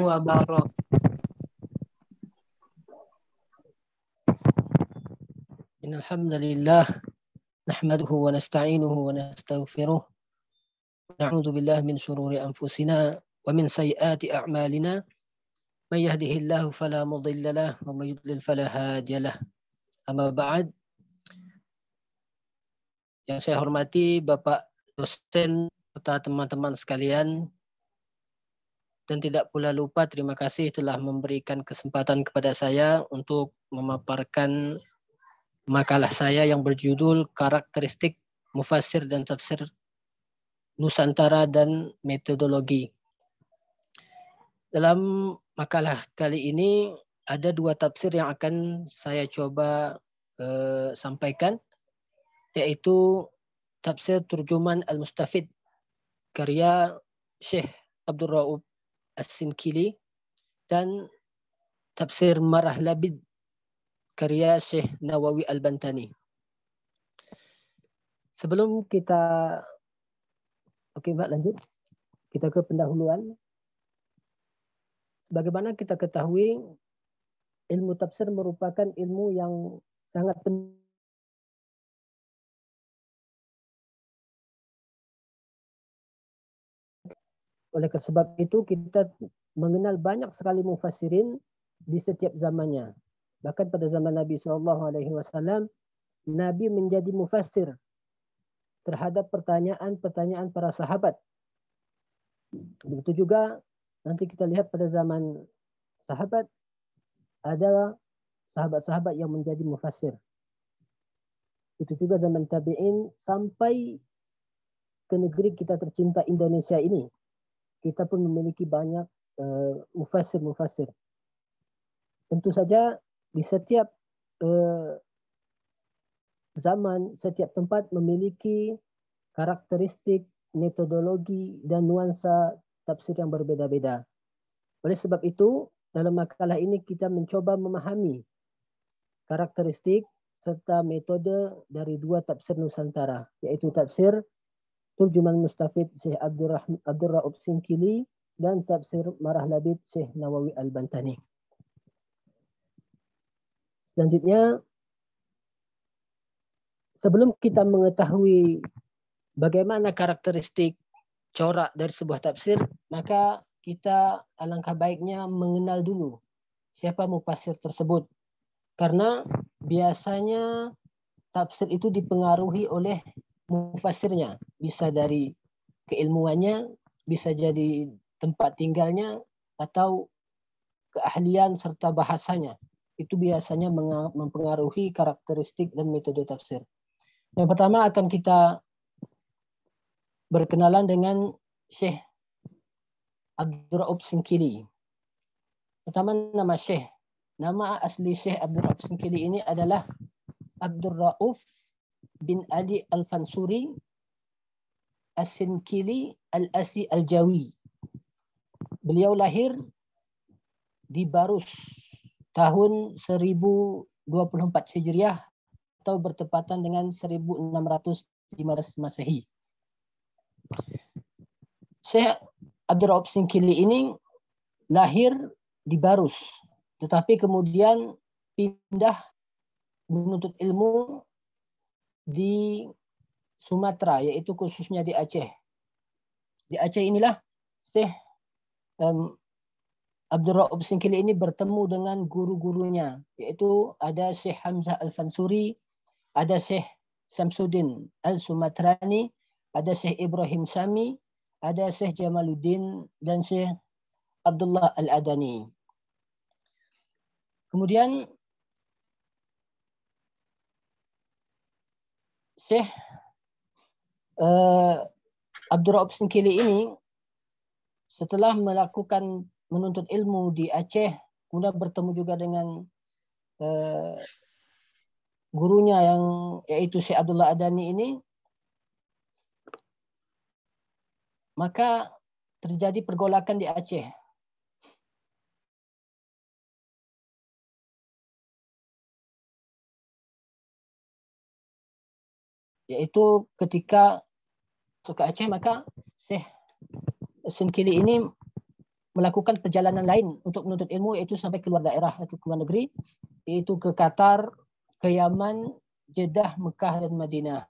wabarakatuh. Innal hamdalillah nahmaduhu wa nasta'inuhu wa nastaghfiruh. Na'udzu billahi min shururi anfusina wa min sayyiati a'malina. May yahdihillahu fala mudilla lahu wa may yudlil fala hadiya lahu. Amma ba'd. Yang saya hormati Bapak dosen serta teman-teman sekalian, dan tidak pula lupa terima kasih telah memberikan kesempatan kepada saya untuk memaparkan makalah saya yang berjudul Karakteristik Mufassir dan Tafsir Nusantara dan Metodologi. Dalam makalah kali ini ada dua tafsir yang akan saya coba sampaikan, yaitu tafsir Turjuman Al-Mustafid karya Syekh Abdul Rauf As-Sinkili dan tafsir Marah Labid karya Syekh Nawawi Al-Bantani. Sebelum kita Mbak lanjut, kita ke pendahuluan. Bagaimana kita ketahui, ilmu tafsir merupakan ilmu yang sangat penting. Oleh sebab itu kita mengenal banyak sekali mufassirin di setiap zamannya. Bahkan pada zaman Nabi SAW, Nabi menjadi mufassir terhadap pertanyaan-pertanyaan para sahabat. Begitu juga nanti kita lihat pada zaman sahabat, ada sahabat-sahabat yang menjadi mufassir. Itu juga zaman tabi'in sampai ke negeri kita tercinta Indonesia ini. Kita pun memiliki banyak mufassir-mufassir. Tentu saja di setiap zaman, setiap tempat memiliki karakteristik, metodologi, dan nuansa tafsir yang berbeda-beda. Oleh sebab itu, dalam makalah ini kita mencoba memahami karakteristik serta metode dari dua tafsir Nusantara, yaitu tafsir Turjuman Mustafid Syekh Abdul Rauf Sinkili dan tafsir Marah Labid Syekh Nawawi Al-Bantani. Selanjutnya, sebelum kita mengetahui bagaimana karakteristik corak dari sebuah tafsir, maka kita alangkah baiknya mengenal dulu siapa mufassir tersebut. Karena biasanya tafsir itu dipengaruhi oleh mufassirnya. Bisa dari keilmuannya, bisa jadi tempat tinggalnya, atau keahlian serta bahasanya. Itu biasanya mempengaruhi karakteristik dan metode tafsir. Yang pertama akan kita berkenalan dengan Syekh Abdul Rauf Sinkili. Pertama nama Syekh. Nama asli Syekh Abdul Rauf Sinkili ini adalah Abdul Rauf bin Ali Al-Fansuri As-Sinkili Al-Asi Al-Jawi. Beliau lahir di Barus tahun 1024 Hijriah atau bertepatan dengan 1615 Masehi. Syekh Abdul Rauf Sinkili ini lahir di Barus, tetapi kemudian pindah menuntut ilmu di Sumatera, yaitu khususnya di Aceh. Di Aceh inilah Syekh Abdul Rauf Sinkili ini bertemu dengan guru-gurunya, yaitu ada Syekh Hamzah Al-Fansuri, ada Syekh Samsuddin Al-Sumatrani, ada Syekh Ibrahim Sami, ada Syekh Jamaluddin, dan Syekh Abdullah Al-Adani. Kemudian Syekh Abdul Rauf Sinkili ini setelah melakukan menuntut ilmu di Aceh, kemudian bertemu juga dengan gurunya yang yaitu Syekh Abdullah Adani ini, maka terjadi pergolakan di Aceh. Yaitu ketika masuk ke Aceh, maka Syekh Sinkili ini melakukan perjalanan lain untuk menuntut ilmu, yaitu sampai keluar daerah atau keluar negeri, yaitu ke Qatar, ke Yaman, Jeddah, Mekah, dan Madinah.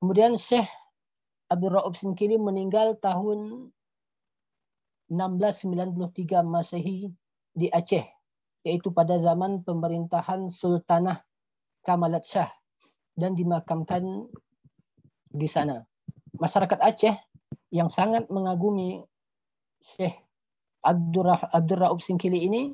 Kemudian Syekh Abdul Rauf Sinkili meninggal tahun 1693 Masehi di Aceh, yaitu pada zaman pemerintahan Sultanah Kamalat Shah, dan dimakamkan di sana. Masyarakat Aceh yang sangat mengagumi Syekh Abdul Rauf Sinkili ini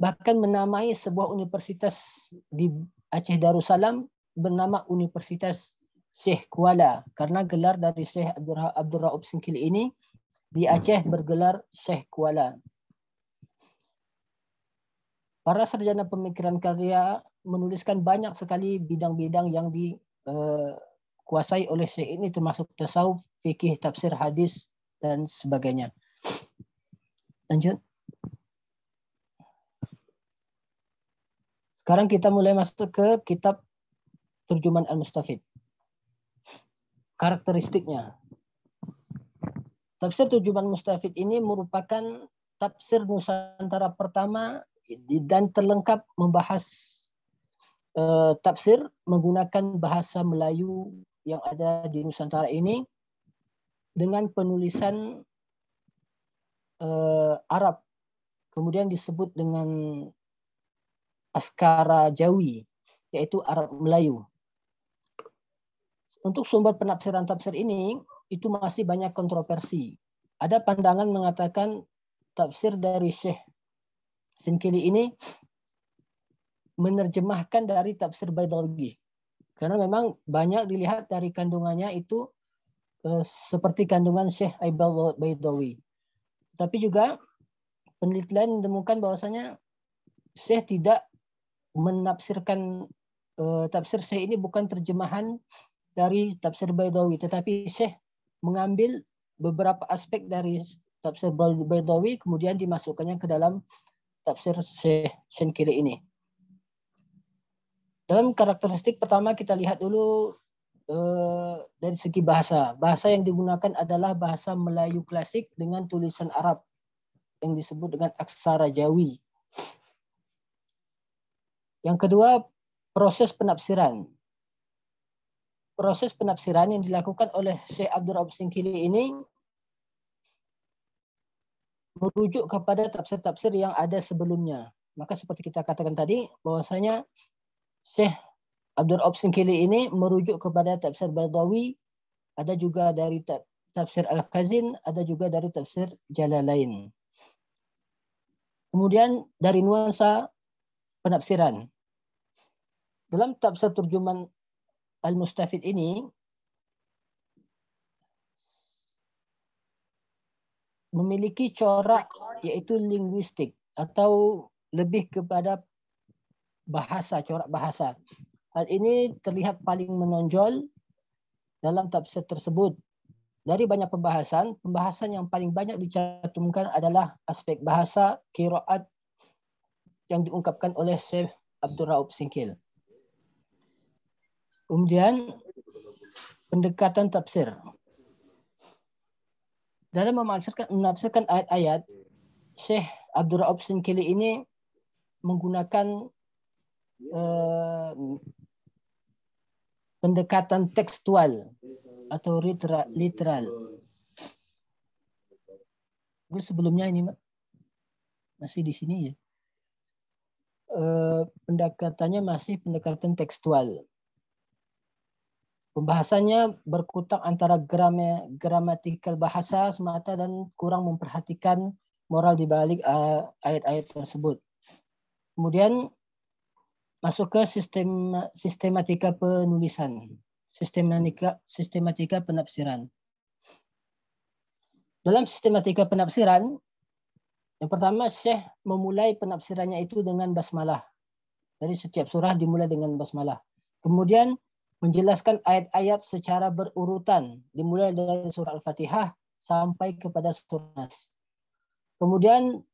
bahkan menamai sebuah universitas di Aceh Darussalam bernama Universitas Syekh Kuala, karena gelar dari Syekh Abdul Rauf Sinkili ini di Aceh bergelar Syekh Kuala. Para sarjana pemikiran karya menuliskan banyak sekali bidang-bidang yang dikuasai oleh Syekh ini, termasuk tasawuf, fikih, tafsir, hadis, dan sebagainya. Lanjut. Sekarang kita mulai masuk ke kitab Turjuman Al-Mustafid. Karakteristiknya. Tafsir Turjuman Mustafid ini merupakan tafsir Nusantara pertama dan terlengkap membahas tafsir menggunakan bahasa Melayu yang ada di Nusantara ini dengan penulisan Arab, kemudian disebut dengan askara Jawi, yaitu Arab Melayu. Untuk sumber penafsiran tafsir ini itu masih banyak kontroversi. Ada pandangan mengatakan tafsir dari Syekh Sinkili ini menerjemahkan dari tafsir Baidawi, karena memang banyak dilihat dari kandungannya itu seperti kandungan Syekh Baidawi. Tapi juga penelitian menemukan bahwasanya Syekh tidak menafsirkan tafsir Syekh ini bukan terjemahan dari tafsir Baidawi, tetapi Syekh mengambil beberapa aspek dari tafsir Baidawi kemudian dimasukkannya ke dalam tafsir Syekh Sinkili ini. Dalam karakteristik pertama kita lihat dulu dari segi bahasa. Bahasa yang digunakan adalah bahasa Melayu klasik dengan tulisan Arab yang disebut dengan aksara Jawi. Yang kedua, proses penafsiran. Proses penafsiran yang dilakukan oleh Syekh Abdul Rauf Sinkili ini merujuk kepada tafsir-tafsir yang ada sebelumnya. Maka seperti kita katakan tadi, bahwasanya Syekh Abdul Rauf Sinkili ini merujuk kepada tafsir Baidawi, ada juga dari tafsir Al-Khazin, ada juga dari tafsir Jalalain. Kemudian dari nuansa penafsiran. Dalam tafsir Turjuman Al-Mustafid ini memiliki corak yaitu linguistik atau lebih kepada bahasa, corak bahasa. Hal ini terlihat paling menonjol dalam tafsir tersebut. Dari banyak pembahasan yang paling banyak dicantumkan adalah aspek bahasa, qiraat yang diungkapkan oleh Syekh Abdul Rauf Sinkil. Kemudian pendekatan tafsir. Dalam menafsirkan ayat-ayat, Syekh Abdul Rauf Sinkili ini menggunakan pendekatan tekstual atau literal. Sebelumnya ini masih di sini ya. Pendekatannya masih pendekatan tekstual. Pembahasannya berkutat antara gramatikal bahasa semata dan kurang memperhatikan moral di balik ayat-ayat tersebut. Kemudian masuk ke sistematika penulisan, sistematika penafsiran. Dalam sistematika penafsiran, yang pertama Syekh memulai penafsirannya itu dengan basmalah. Dari setiap surah dimulai dengan basmalah. Kemudian menjelaskan ayat-ayat secara berurutan, dimulai dari surah Al-Fatihah sampai kepada surah Nas. Kemudian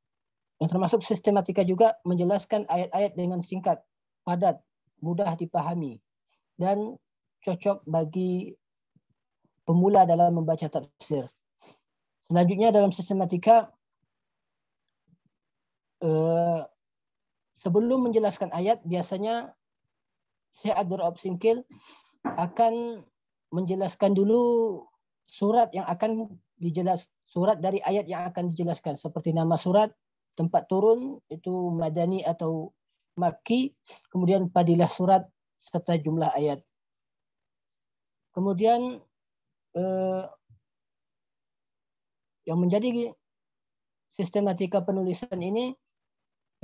yang termasuk sistematika juga menjelaskan ayat-ayat dengan singkat, padat, mudah dipahami, dan cocok bagi pemula dalam membaca tafsir. Selanjutnya dalam sistematika, sebelum menjelaskan ayat, biasanya Syekh Abdul Rauf Singkil akan menjelaskan dulu surat yang akan surat dari ayat yang akan dijelaskan, seperti nama surat, tempat turun itu madani atau makki, kemudian fadilah surat serta jumlah ayat. Kemudian yang menjadi sistematika penulisan ini,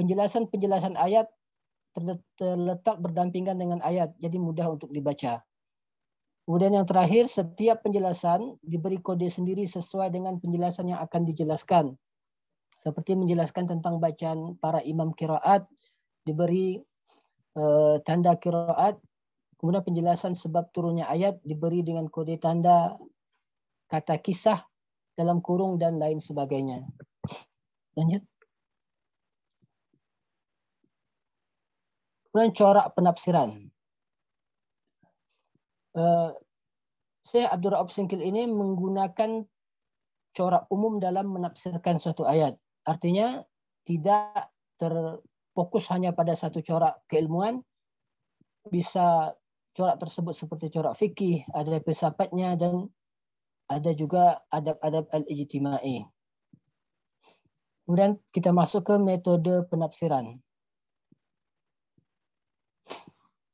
penjelasan ayat terletak berdampingan dengan ayat, jadi mudah untuk dibaca. Kemudian yang terakhir, setiap penjelasan diberi kode sendiri sesuai dengan penjelasan yang akan dijelaskan. Seperti menjelaskan tentang bacaan para imam qiraat, diberi tanda qiraat. Kemudian penjelasan sebab turunnya ayat diberi dengan kode tanda kata kisah dalam kurung dan lain sebagainya. Lanjut. Kemudian corak penafsiran. Syekh Abdul Rauf Singkil ini menggunakan corak umum dalam menafsirkan suatu ayat. Artinya tidak terfokus hanya pada satu corak keilmuan. Bisa corak tersebut seperti corak fikih, ada filsafatnya, dan ada juga adab-adab al-ijtimai. Kemudian kita masuk ke metode penafsiran.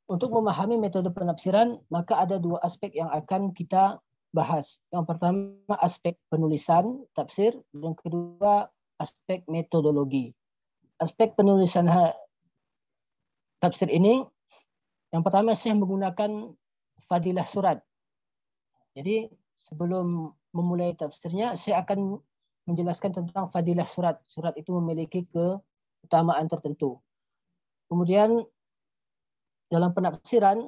Untuk memahami metode penafsiran, maka ada dua aspek yang akan kita bahas. Yang pertama aspek penulisan tafsir, dan kedua aspek metodologi. Aspek penulisan tafsir ini, yang pertama saya menggunakan fadilah surat. Jadi sebelum memulai tafsirnya, saya akan menjelaskan tentang fadilah surat. Surat itu memiliki keutamaan tertentu. Kemudian dalam penafsiran,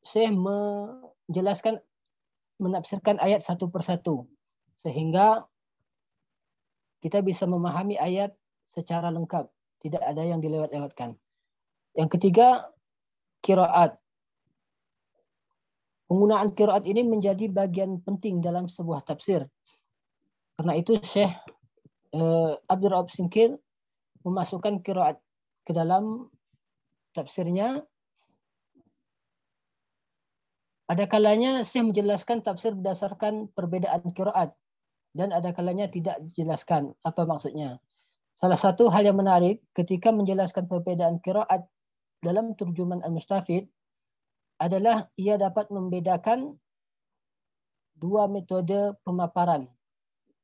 saya menafsirkan ayat satu persatu, sehingga kita bisa memahami ayat secara lengkap, tidak ada yang dilewat-lewatkan. Yang ketiga, qiraat. Penggunaan qiraat ini menjadi bagian penting dalam sebuah tafsir. Karena itu Syekh Abdul Rauf Singkil memasukkan qiraat ke dalam tafsirnya. Ada kalanya Syekh menjelaskan tafsir berdasarkan perbedaan qiraat, dan ada kalanya tidak dijelaskan. Apa maksudnya? Salah satu hal yang menarik ketika menjelaskan perbedaan qiraat dalam terjemahan Al-Mustafid adalah ia dapat membedakan dua metode pemaparan,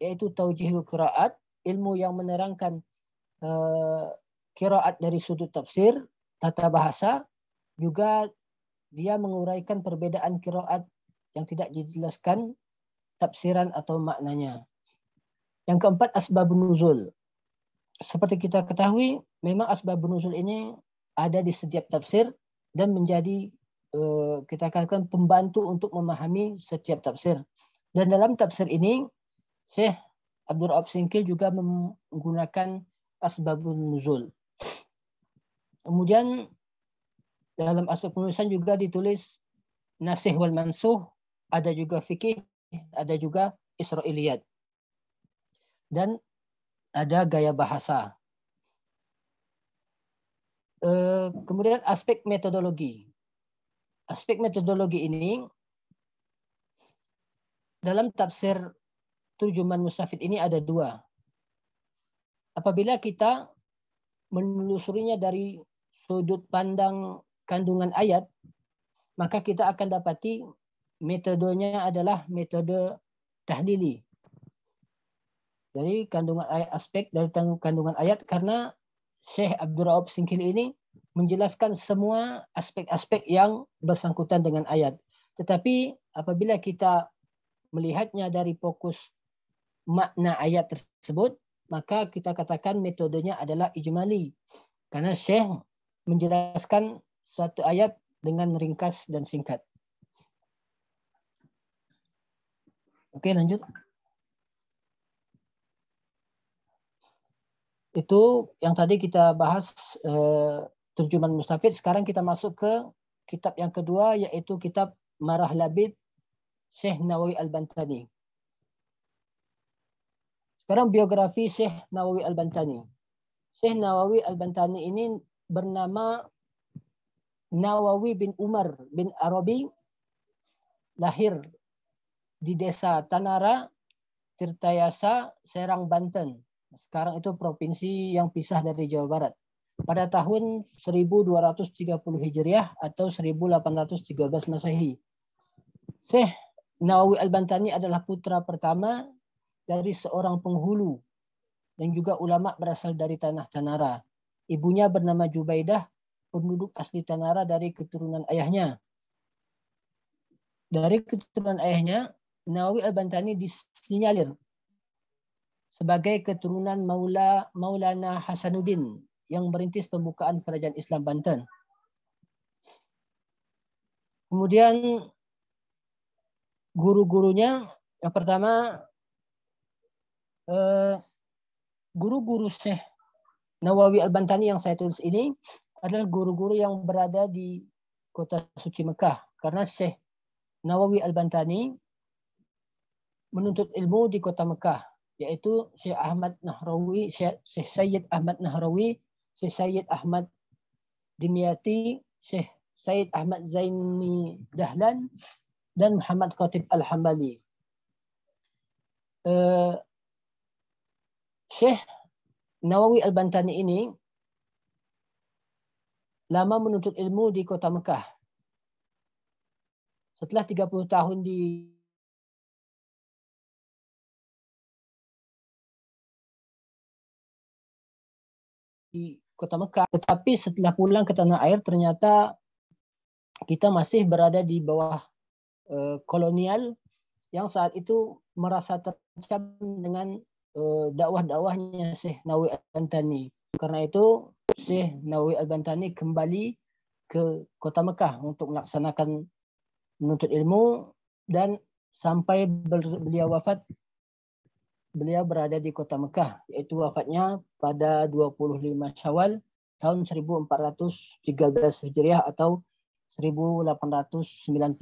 yaitu taujihul qiraat, ilmu yang menerangkan qiraat dari sudut tafsir, tata bahasa, juga dia menguraikan perbedaan qiraat yang tidak dijelaskan tafsiran atau maknanya. Yang keempat, asbabun nuzul. Seperti kita ketahui, memang asbabun nuzul ini ada di setiap tafsir dan menjadi kita katakan pembantu untuk memahami setiap tafsir. Dan dalam tafsir ini, Syekh Abdul Rauf Singkil juga menggunakan asbabun nuzul. Kemudian dalam aspek penulisan juga ditulis nasih wal mansuh, ada juga fikih, ada juga Israiliyat, dan ada gaya bahasa. Kemudian aspek metodologi. Aspek metodologi ini dalam tafsir terjemahan Mustafid ini ada dua. Apabila kita menelusurinya dari sudut pandang kandungan ayat, maka kita akan dapati metodenya adalah metode tahlili. Dari kandungan ayat, aspek dari kandungan ayat, karena Syekh Abdul Rauf Singkil ini menjelaskan semua aspek-aspek yang bersangkutan dengan ayat. Tetapi apabila kita melihatnya dari fokus makna ayat tersebut, maka kita katakan metodenya adalah ijmali. Karena Syekh menjelaskan suatu ayat dengan ringkas dan singkat. Oke, lanjut. Itu yang tadi kita bahas terjemahan Mustafid. Sekarang kita masuk ke kitab yang kedua, yaitu kitab Marah Labid Syekh Nawawi Al-Bantani. Sekarang biografi Syekh Nawawi Al-Bantani. Syekh Nawawi Al-Bantani ini bernama Nawawi bin Umar bin Arabi, lahir di desa Tanara, Tirtayasa, Serang, Banten. Sekarang itu provinsi yang pisah dari Jawa Barat. Pada tahun 1230 Hijriah atau 1813 Masehi. Syekh Nawawi Al-Bantani adalah putra pertama dari seorang penghulu dan juga ulama berasal dari tanah Tanara. Ibunya bernama Jubaidah, penduduk asli Tanara dari keturunan ayahnya. Dari keturunan ayahnya, Nawawi Al-Bantani disinyalir sebagai keturunan Maulana Hasanuddin yang merintis pembukaan kerajaan Islam Banten. Kemudian guru-gurunya, yang pertama guru-guru Syekh Nawawi Al-Bantani yang saya tulis ini adalah guru-guru yang berada di kota suci Mekah, karena Syekh Nawawi Al-Bantani menuntut ilmu di kota Mekah, yaitu Syekh Ahmad Nahrawi, Syekh Sayyid Ahmad Nahrawi, Syekh Sayyid Ahmad Dimyati, Syekh Sayyid Ahmad Zaini Dahlan, dan Muhammad Khatib Al-Hambali. Syekh Nawawi Al-Bantani ini lama menuntut ilmu di kota Mekah. Setelah 30 tahun di kota Mekah, tetapi setelah pulang ke tanah air ternyata kita masih berada di bawah kolonial yang saat itu merasa tercam dengan dakwah-dakwahnya Syekh Nawawi Al-Bantani. Karena itu Syekh Nawawi Al-Bantani kembali ke kota Mekah untuk melaksanakan menuntut ilmu, dan sampai beliau wafat, beliau berada di kota Mekah, yaitu wafatnya pada 25 Syawal tahun 1413 Hijriah atau 1897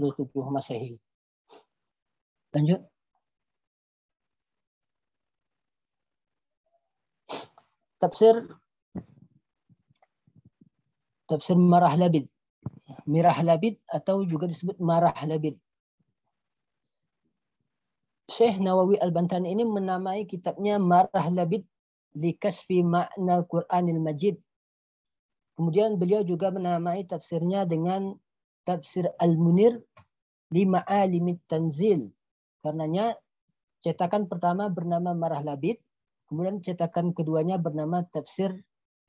Masehi. Lanjut. Tafsir Marah Labid. Mirah Labid atau juga disebut Marah Labid. Syekh Nawawi Al-Bantani ini menamai kitabnya Marah Labid li Kasfi Ma'na Al-Quranil Majid. Kemudian beliau juga menamai tafsirnya dengan Tafsir Al-Munir li Ma'alimit Tanzil. Karenanya cetakan pertama bernama Marah Labid, kemudian cetakan keduanya bernama Tafsir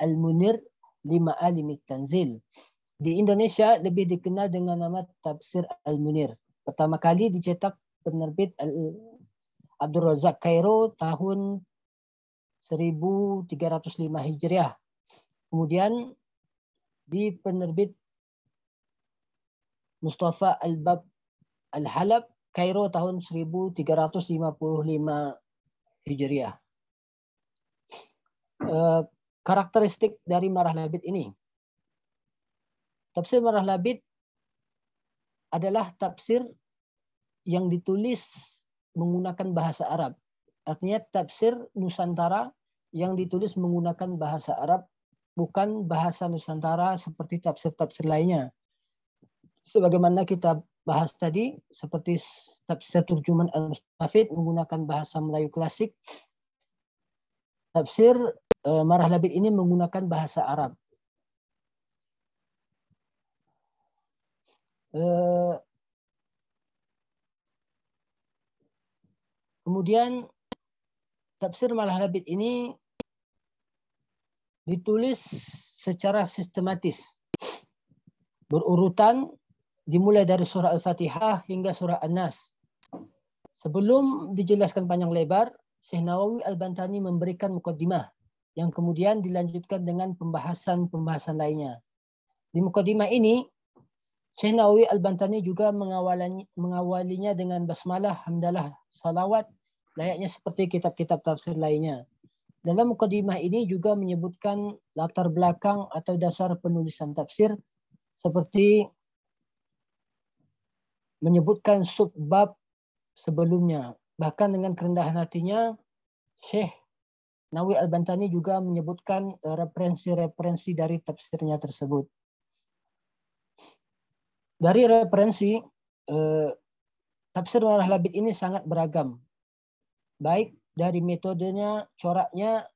Al-Munir li Ma'alimit Tanzil. Di Indonesia lebih dikenal dengan nama Tafsir Al-Munir. Pertama kali dicetak penerbit Abdul Razak Kairo tahun 1305 Hijriah. Kemudian di penerbit Mustafa Al-Bab Al-Halab Kairo tahun 1355 Hijriah. Karakteristik dari Marah Labid ini. Tafsir Marah Labid adalah tafsir yang ditulis menggunakan bahasa Arab. Artinya tafsir Nusantara yang ditulis menggunakan bahasa Arab, bukan bahasa Nusantara seperti tafsir-tafsir lainnya. Sebagaimana kita bahas tadi, seperti tafsir Turjuman Al-Mustafid menggunakan bahasa Melayu klasik. Tafsir Marah Labid ini menggunakan bahasa Arab. Kemudian tafsir Marah Labid ini ditulis secara sistematis, berurutan, dimulai dari surah Al-Fatihah hingga surah An-Nas. Sebelum dijelaskan panjang lebar, Syekh Nawawi Al-Bantani memberikan mukaddimah yang kemudian dilanjutkan dengan pembahasan lainnya. Di mukaddimah ini, Syekh Nawawi Al-Bantani juga mengawalinya dengan basmalah, hamdalah, salawat, layaknya seperti kitab-kitab tafsir lainnya. Dalam mukaddimah ini juga menyebutkan latar belakang atau dasar penulisan tafsir, seperti menyebutkan subbab sebelumnya. Bahkan dengan kerendahan hatinya, Syekh Nawawi Al-Bantani juga menyebutkan referensi-referensi dari tafsirnya tersebut. Dari referensi, tafsir Nurul Labid ini sangat beragam. Baik dari metodenya, coraknya,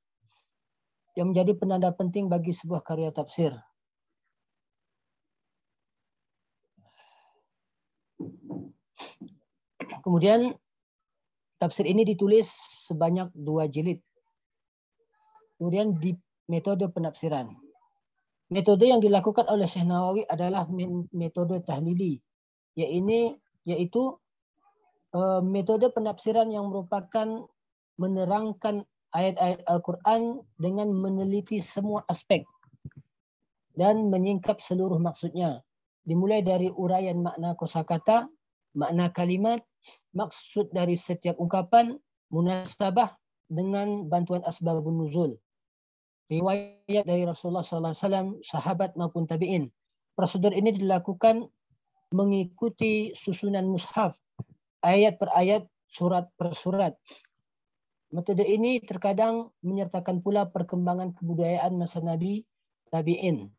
yang menjadi penanda penting bagi sebuah karya tafsir. Kemudian tafsir ini ditulis sebanyak 2 jilid. Kemudian di metode penafsiran. Metode yang dilakukan oleh Syekh Nawawi adalah metode tahlili, yaitu metode penafsiran yang merupakan menerangkan ayat-ayat Al-Quran dengan meneliti semua aspek dan menyingkap seluruh maksudnya. Dimulai dari uraian makna kosakata, makna kalimat, maksud dari setiap ungkapan, munasabah dengan bantuan asbabun nuzul. Riwayat dari Rasulullah SAW, sahabat maupun tabi'in. Prosedur ini dilakukan mengikuti susunan mushaf, ayat per ayat, surat per surat. Metode ini terkadang menyertakan pula perkembangan kebudayaan masa Nabi, tabi'in.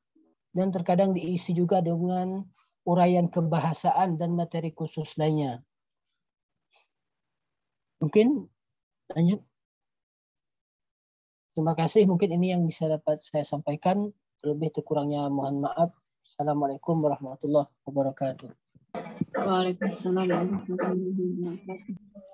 Dan terkadang diisi juga dengan uraian kebahasaan dan materi khusus lainnya. Mungkin lanjut. Terima kasih. Mungkin ini yang bisa dapat saya sampaikan. Lebih kurangnya mohon maaf. Assalamualaikum warahmatullahi wabarakatuh. Waalaikumsalam warahmatullahi wabarakatuh.